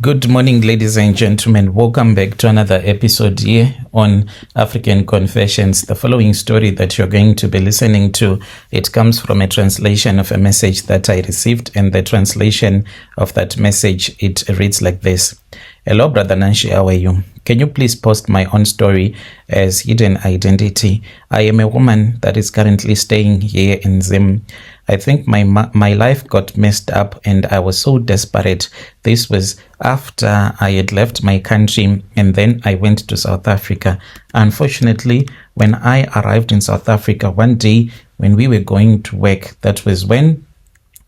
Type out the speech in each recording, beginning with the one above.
Good morning, ladies and gentlemen. Welcome back to another episode here on African Confessions. The following story that you're going to be listening to, it comes from a translation of a message that I received, and the translation of that message, it reads like this. Hello, Brother Nanshi, how are you? Can you please post my own story as hidden identity? I am a woman that is currently staying here in Zim. I think my life got messed up and I was so desperate. This was after I had left my country and then I went to South Africa. Unfortunately, when I arrived in South Africa one day when we were going to work, that was when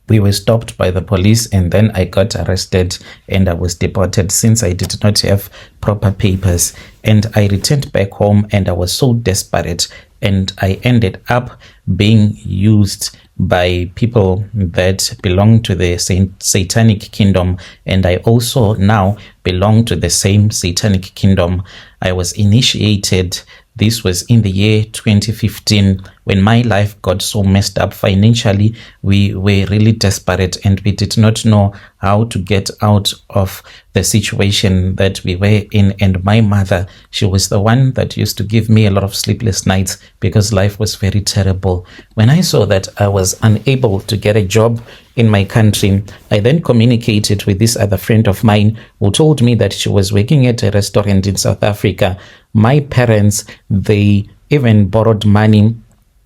we were stopped by the police, and then I got arrested and I was deported since I did not have proper papers. And I returned back home and I was so desperate, and I ended up being used by people that belong to the satanic kingdom, and I also now belong to the same satanic kingdom. I was initiated. This was in the year 2015 when my life got so messed up financially. We were really desperate and we did not know how to get out of the situation that we were in. And my mother, she was the one that used to give me a lot of sleepless nights because life was very terrible. When I saw that I was unable to get a job in my country, I then communicated with this other friend of mine who told me that she was working at a restaurant in South Africa. My parents, they even borrowed money.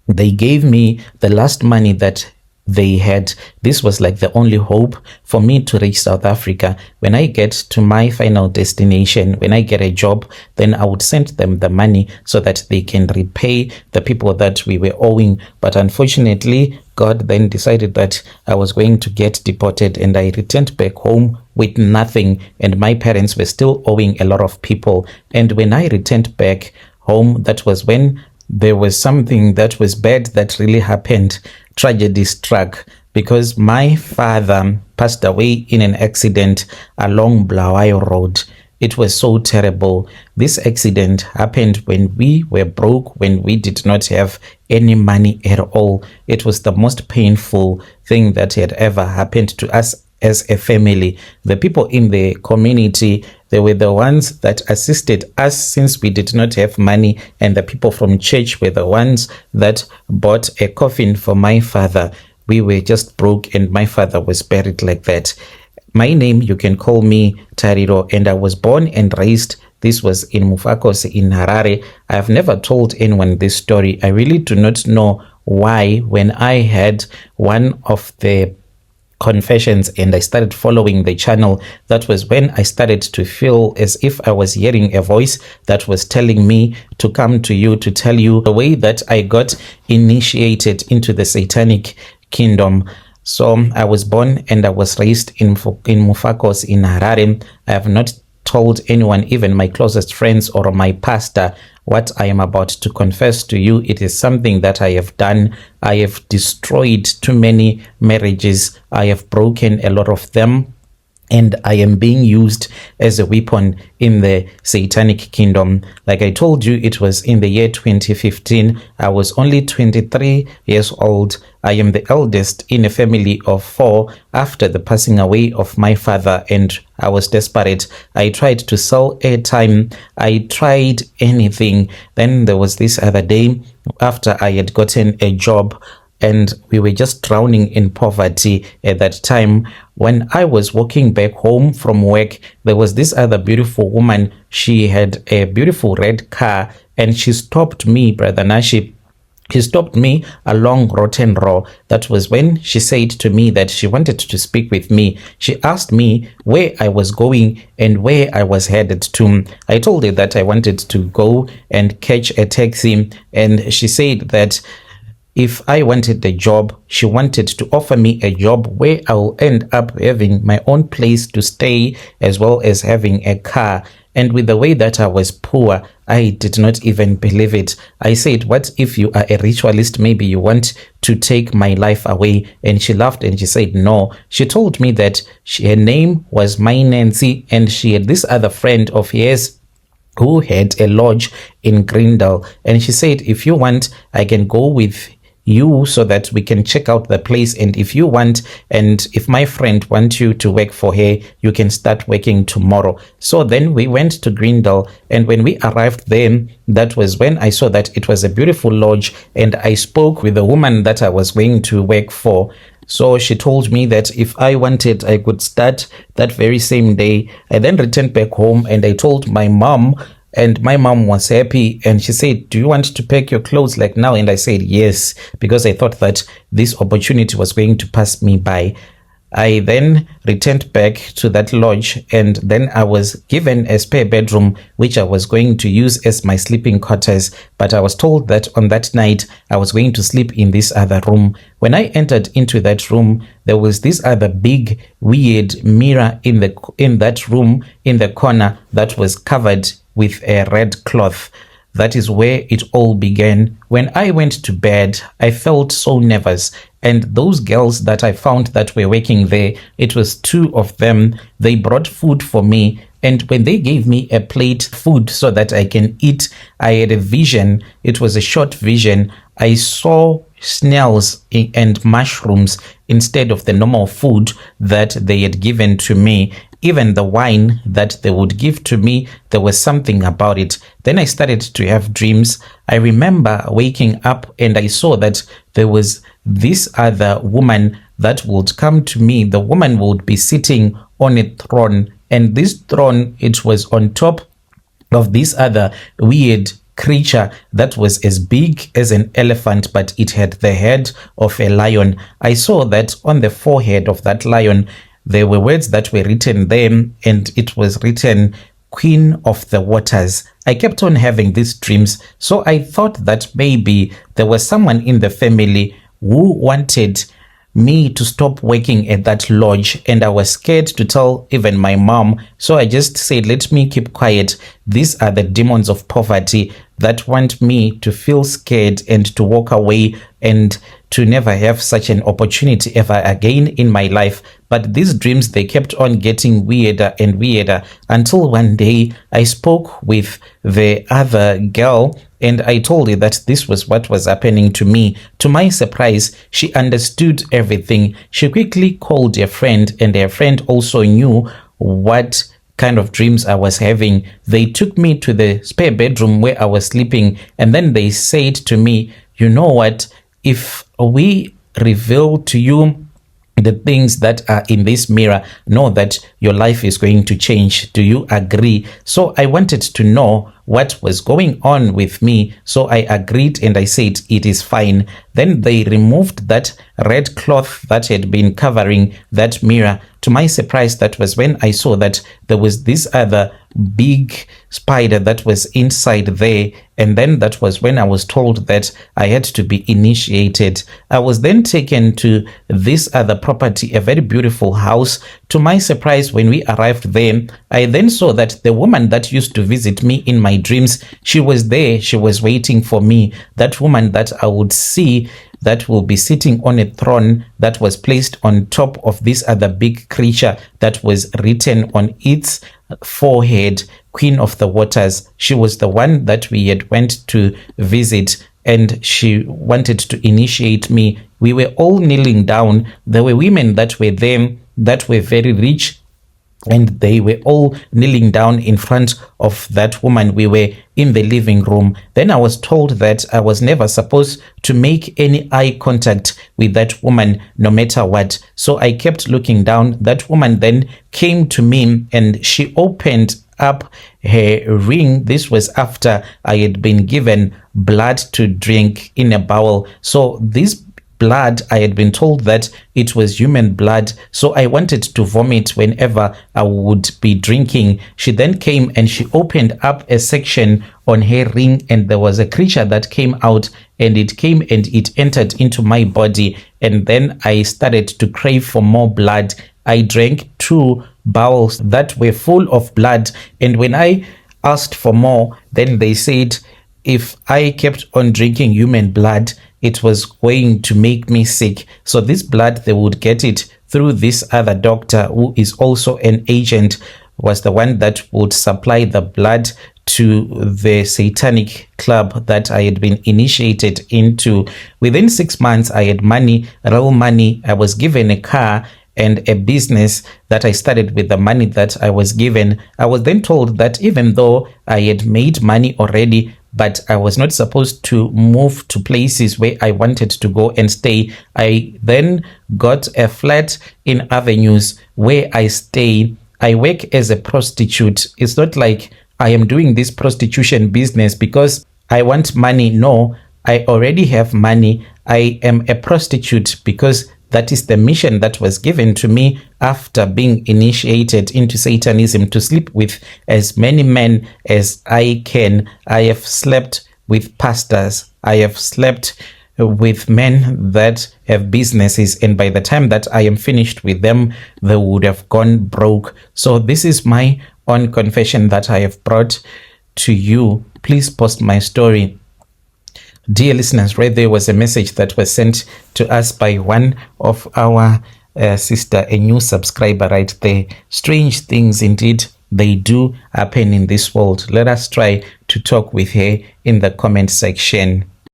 They gave me the last money that they had. This was like the only hope for me to reach South Africa. When I get to my final destination, when I get a job, then I would send them the money so that they can repay the people that we were owing. But unfortunately, God then decided that I was going to get deported, and I returned back home with nothing, and my parents were still owing a lot of people. And when I returned back home, that was when there was something that was bad that really happened. Tragedy struck because my father passed away in an accident along Bulawayo Road. It was so terrible. This accident happened when we were broke, when we did not have any money at all. It was the most painful thing that had ever happened to us as a family. The people in the community, they were the ones that assisted us since we did not have money, and the people from church were the ones that bought a coffin for my father. We were just broke and my father was buried like that. My name, you can call me Tariro, and I was born and raised. This was in Mufakos in Harare. I have never told anyone this story. I really do not know why. When I had one of the confessions and I started following the channel, that was when I started to feel as if I was hearing a voice that was telling me to come to you to tell you the way that I got initiated into the satanic kingdom. So I was born and I was raised in Mufakos in Harare. I have not told anyone, even my closest friends or my pastor, what I am about to confess to you. It is something that I have done. I have destroyed too many marriages. I have broken a lot of them. And I am being used as a weapon in the satanic kingdom. Like I told you, it was in the year 2015. I was only 23 years old. I am the eldest in a family of 4 after the passing away of my father, and I was desperate. I tried to sell airtime. I tried anything. Then there was this other day after I had gotten a job, and we were just drowning in poverty at that time. When I was walking back home from work, there was this other beautiful woman. She had a beautiful red car, and she stopped me, Brother Nashi. She stopped me along Rotten Row. That was when she said to me that she wanted to speak with me. She asked me where I was going and where I was headed to. I told her that I wanted to go and catch a taxi, and she said that if I wanted a job, she wanted to offer me a job where I will end up having my own place to stay as well as having a car. And with the way that I was poor, I did not even believe it. I said, what if you are a ritualist? Maybe you want to take my life away. And she laughed and she said, no. She told me that her name was My Nancy, and she had this other friend of hers who had a lodge in Grindal. And she said, if you want, I can go with you so that we can check out the place. And if you want, and if my friend wants you to work for her, you can start working tomorrow. So then we went to Greendale, and when we arrived there, that was when I saw that it was a beautiful lodge, and I spoke with the woman that I was going to work for. So she told me that if I wanted, I could start that very same day. I then returned back home and I told my mom, and my mom was happy, and she said, do you want to pack your clothes like now? And I said yes, because I thought that this opportunity was going to pass me by. I then returned back to that lodge, and then I was given a spare bedroom, which I was going to use as my sleeping quarters. But I was told that on that night, I was going to sleep in this other room. When I entered into that room, there was this other big, weird mirror in that room, in the corner, that was covered with a red cloth. That is where it all began. When I went to bed, I felt so nervous. And those girls that I found that were working there, it was 2 of them. They brought food for me. And when they gave me a plate of food so that I can eat, I had a vision. It was a short vision. I saw snails and mushrooms instead of the normal food that they had given to me. Even the wine that they would give to me, there was something about it. Then I started to have dreams. I remember waking up and I saw that there was this other woman that would come to me. The woman would be sitting on a throne, and this throne, it was on top of this other weird creature that was as big as an elephant, but it had the head of a lion. I saw that on the forehead of that lion, there were words that were written there, and it was written, Queen of the Waters. I kept on having these dreams, so I thought that maybe there was someone in the family who wanted me to stop working at that lodge, and I was scared to tell even my mom. So I just said, let me keep quiet. These are the demons of poverty that want me to feel scared and to walk away and to never have such an opportunity ever again in my life. But these dreams, they kept on getting weirder and weirder until one day I spoke with the other girl and I told her that this was what was happening to me. To my surprise, she understood everything. She quickly called her friend, and her friend also knew what kind of dreams I was having. They took me to the spare bedroom where I was sleeping, and then they said to me, you know what, if we reveal to you the things that are in this mirror, know that your life is going to change. Do you agree? So I wanted to know what was going on with me. So I agreed and I said, it is fine. Then they removed that red cloth that had been covering that mirror. To my surprise, that was when I saw that there was this other big spider that was inside there. And then that was when I was told that I had to be initiated. I was then taken to this other property, a very beautiful house. To my surprise, when we arrived there, I then saw that the woman that used to visit me in my dreams, she was there. She was waiting for me. That woman that I would see that will be sitting on a throne that was placed on top of this other big creature that was written on its forehead, Queen of the Waters. She was the one that we had went to visit, and she wanted to initiate me. We were all kneeling down. There were women that were there that were very rich, and they were all kneeling down in front of that woman. We were in the living room. Then I was told that I was never supposed to make any eye contact with that woman, no matter what. So I kept looking down. That woman then came to me and she opened up her ring. This was after I had been given blood to drink in a bowl. So this blood, I had been told that it was human blood, so I wanted to vomit whenever I would be drinking. She then came and she opened up a section on her ring, and there was a creature that came out, and it came and it entered into my body, and then I started to crave for more blood. I drank 2 bowls that were full of blood, and when I asked for more, then they said if I kept on drinking human blood, it was going to make me sick. So this blood, they would get it through this other doctor who is also an agent, was the one that would supply the blood to the satanic club that I had been initiated into. Within 6 months, I had money, real money. I was given a car and a business that I started with the money that I was given. I was then told that even though I had made money already, but I was not supposed to move to places where I wanted to go and stay. I then got a flat in Avenues where I stay. I work as a prostitute. It's not like I am doing this prostitution business because I want money. No, I already have money. I am a prostitute because that is the mission that was given to me after being initiated into Satanism, to sleep with as many men as I can. I have slept with pastors. I have slept with men that have businesses, and by the time that I am finished with them, they would have gone broke. So this is my own confession that I have brought to you. Please post my story. Dear listeners, right there was a message that was sent to us by one of our sister, a new subscriber right there. Strange things indeed, they do happen in this world. Let us try to talk with her in the comment section.